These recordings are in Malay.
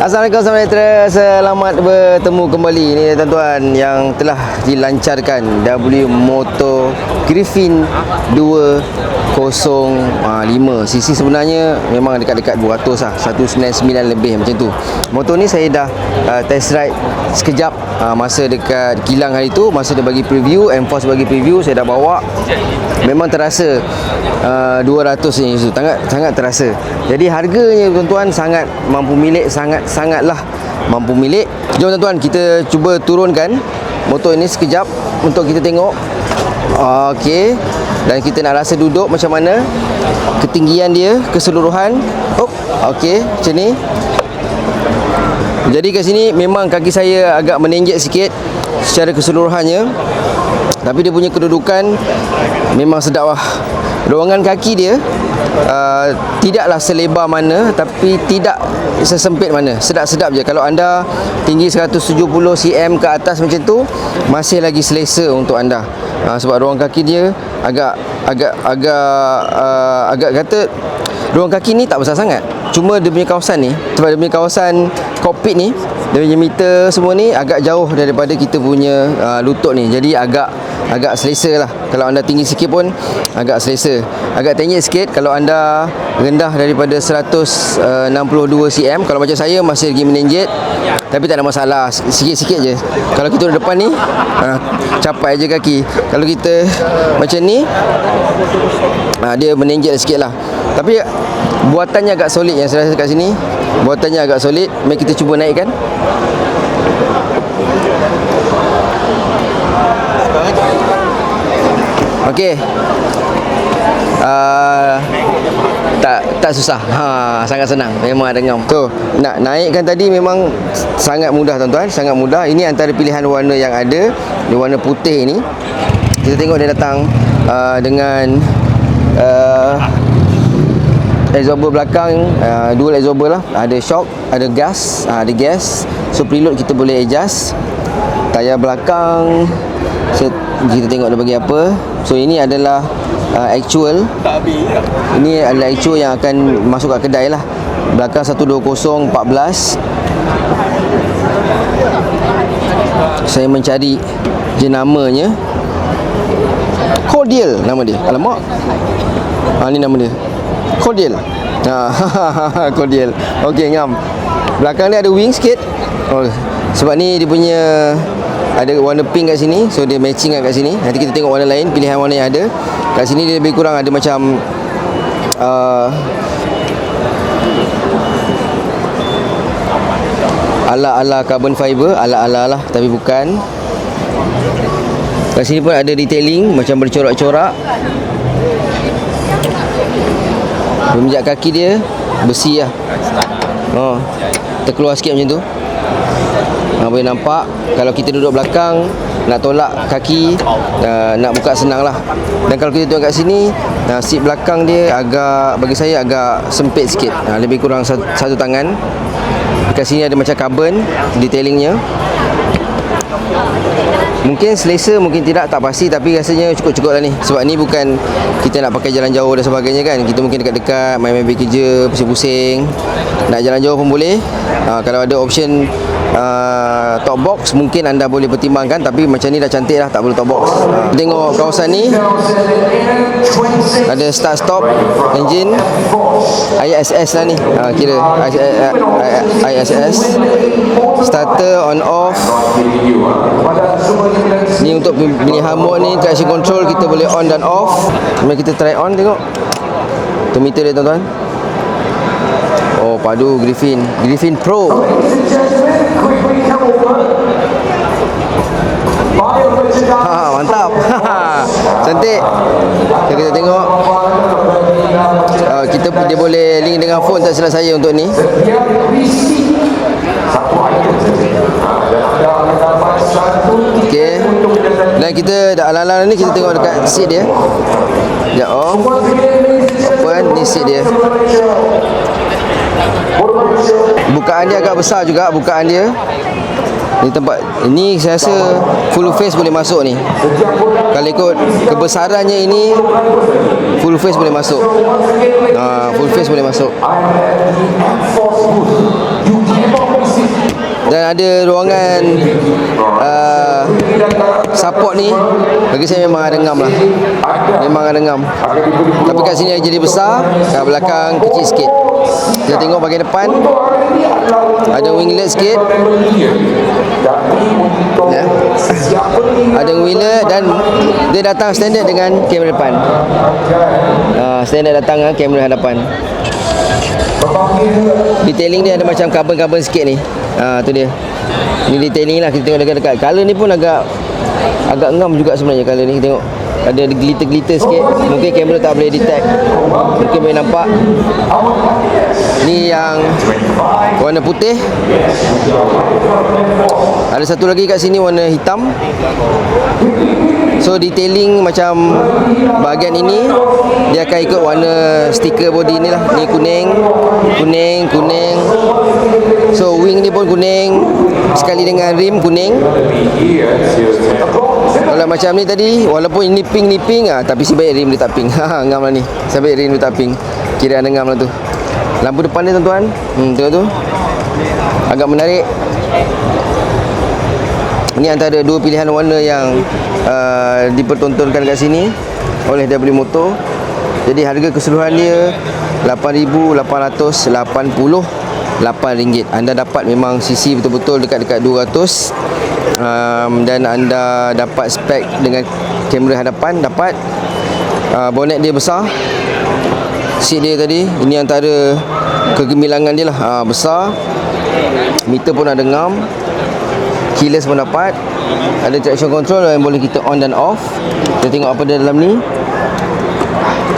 Assalamualaikum saudara, selamat bertemu kembali. Ini tuan-tuan yang telah dilancarkan W Motor Griffin 205 cc. Sebenarnya memang dekat-dekat 200 lah, 199 lebih macam tu. Motor ni saya dah test ride sekejap masa dekat kilang hari tu, masa dia bagi preview, Enforce bagi preview, saya dah bawa. Memang terasa 200 ni, sangat terasa. Jadi harganya tuan-tuan sangat mampu milik, sangatlah mampu milik. Jom tuan-tuan, kita cuba turunkan motor ini sekejap untuk kita tengok. Okey. Dan kita nak rasa duduk macam mana, ketinggian dia keseluruhan. Okey, macam ni. Jadi kat sini memang kaki saya agak menenjek sikit secara keseluruhannya, tapi dia punya kedudukan memang sedap lah. Ruangan kaki dia tidaklah selebar mana, tapi tidak sesempit mana. Sedap-sedap je. Kalau anda tinggi 170 cm ke atas macam tu, masih lagi selesa untuk anda. Sebab ruang kaki dia agak kata ruang kaki ni tak besar sangat. Cuma dia punya kawasan ni, sebab dia punya kawasan kokpit ni, dia punya meter semua ni agak jauh daripada kita punya lutut ni. Jadi agak selesa lah. Kalau anda tinggi sikit pun agak selesa. Agak tenyek sikit kalau anda rendah daripada 162 cm. Kalau macam saya masih lagi menenjek, tapi tak ada masalah, sikit-sikit je. Kalau kita duduk depan ni, capai je kaki. Kalau kita macam ni, dia menenjek sikit lah. Tapi buatannya agak solid yang saya rasa kat sini. Buatannya agak solid. Mari kita cuba naikkan. Okey. Tak susah. Sangat senang. Memang ada ngam. So, nak naikkan tadi memang sangat mudah tuan-tuan, sangat mudah. Ini antara pilihan warna yang ada. Di warna putih ini. Kita tengok dia datang dengan absorber belakang, dual absorber lah. Ada shock, ada gas, ada gas. So preload kita boleh adjust. Tayar belakang, kita tengok dia bagi apa. So ini adalah actual. Ini adalah actual yang akan masuk kat kedai lah. Belakang 120/14. Saya mencari jenamanya. Cordial nama dia. Alamak. Ni nama dia. Cordial. Cordial. Okey, ngam. Belakang dia ada wing sikit. Sebab ni dia punya ada warna pink kat sini, so dia matching kat sini. Nanti kita tengok warna lain, pilihan warna yang ada. Kat sini dia lebih kurang ada macam ala-ala carbon fiber, ala-ala lah, tapi bukan. Kat sini pun ada detailing macam bercorak-corak. Pemijak kaki dia besi lah. Terkeluar sikit macam tu. Boleh nampak. Kalau kita duduk belakang, nak tolak kaki, nak buka senang lah. Dan kalau kita tengok kat sini, seat belakang dia agak, bagi saya agak sempit sikit, lebih kurang satu tangan. Kat sini ada macam carbon detailingnya. Mungkin selesa, mungkin tidak, tak pasti. Tapi rasanya cukup-cukup lah ni. Sebab ni bukan kita nak pakai jalan jauh dan sebagainya kan. Kita mungkin dekat-dekat, main-main pergi kerja, pusing-pusing. Nak jalan jauh pun boleh. Kalau ada option top box, mungkin anda boleh pertimbangkan. Tapi macam ni dah cantik lah, tak perlu top box. Tengok kawasan ni, ada start stop engine, ISS lah ni. Kira ISS. Starter on off. Ni untuk pilihan mode ni, traction control kita boleh on dan off. Mari kita try on, tengok tu meter dia tuan-tuan. Padu Griffin Pro. Mantap. Cantik. Kita tengok. Dia boleh link dengan phone, tak silap saya untuk ni. Okey. Dan kita dah ala-ala ni, kita tengok dekat seat dia. Sekejap, open. Ni seat dia. Bukaan dia agak besar juga, bukaan dia. Ni tempat, ini saya rasa full face boleh masuk ni. Kalau ikut kebesarannya ini, full face boleh masuk. Full face boleh masuk. Dan ada ruangan support ni, bagi saya memang ada ngam lah. Memang ada ngam. Tapi kat sini jadi besar, kat belakang kecil sikit. Kita tengok bahagian depan, ada winglet sikit ya. Ada winglet dan dia datang standard dengan kamera depan. Standard datang dengan kamera hadapan. Detailing dia ada macam carbon-carbon sikit ni. Tu dia. Ni detailing lah, kita tengok dekat-dekat. Color ni pun agak ngam juga sebenarnya color ni. Kita tengok ada glitter-glitter sikit. Mungkin kamera tak boleh detect. Mungkin boleh nampak. Ni yang warna putih. Ada satu lagi kat sini warna hitam. So detailing macam bahagian ini dia akan ikut warna stiker body ni lah. Ni kuning. So wing ni pun kuning sekali dengan rim kuning. Kalau macam ni tadi, walaupun ini pink tapi si baik rim dia tak pink. Ngam lah ni. Sampai rim dia tak pink. Kira ada ngam lah tu. Lampu depan dia tuan-tuan. Tengok tu. Agak menarik. Ini antara dua pilihan warna yang dipertontonkan kat sini oleh W Motor. Jadi harga keseluruhan dia RM8,888. Anda dapat memang CC betul-betul dekat-dekat 200. Dan anda dapat spek dengan kamera hadapan, dapat bonet dia besar, seat dia tadi, ini antara kegemilangan dia lah, besar. Meter pun ada ngam, keyless pun dapat, ada traction control yang boleh kita on dan off. Kita tengok apa dia dalam ni.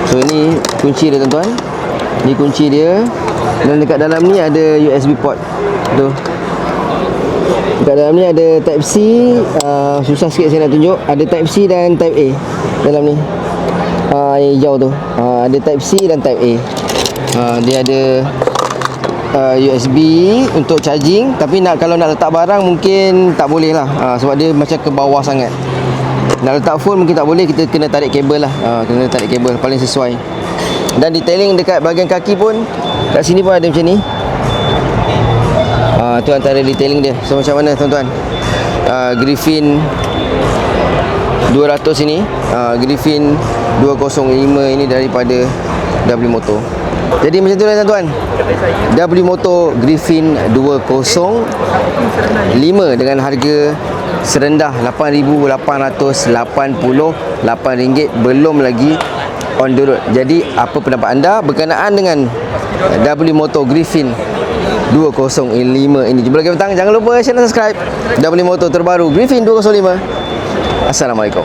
So ini kunci dia tuan-tuan, ni kunci dia, dan dekat dalam ni ada USB port tu. Dekat dalam ni ada Type C, susah sikit saya nak tunjuk. Ada Type C dan Type A dalam ni. Yang hijau tu. Ada Type C dan Type A. Dia ada USB untuk charging, tapi kalau nak letak barang mungkin tak boleh lah. Sebab dia macam ke bawah sangat. Nak letak phone mungkin tak boleh, kita kena tarik kabel lah. Kena tarik kabel paling sesuai. Dan detailing dekat bahagian kaki pun, kat sini pun ada macam ni. Tu antara detailing dia. So macam mana tuan-tuan? Griffin 200 ini, Griffin 205 ini daripada W Motor. Jadi macam tu lah tuan-tuan. W Motor Griffin 205 dengan harga serendah RM8,888, belum lagi on the road. Jadi apa pendapat anda berkenaan dengan W Motor Griffin 205 ini? Jumpa lagi petang. Jangan lupa share dan subscribe. W Motor terbaru Griffin 205. Assalamualaikum.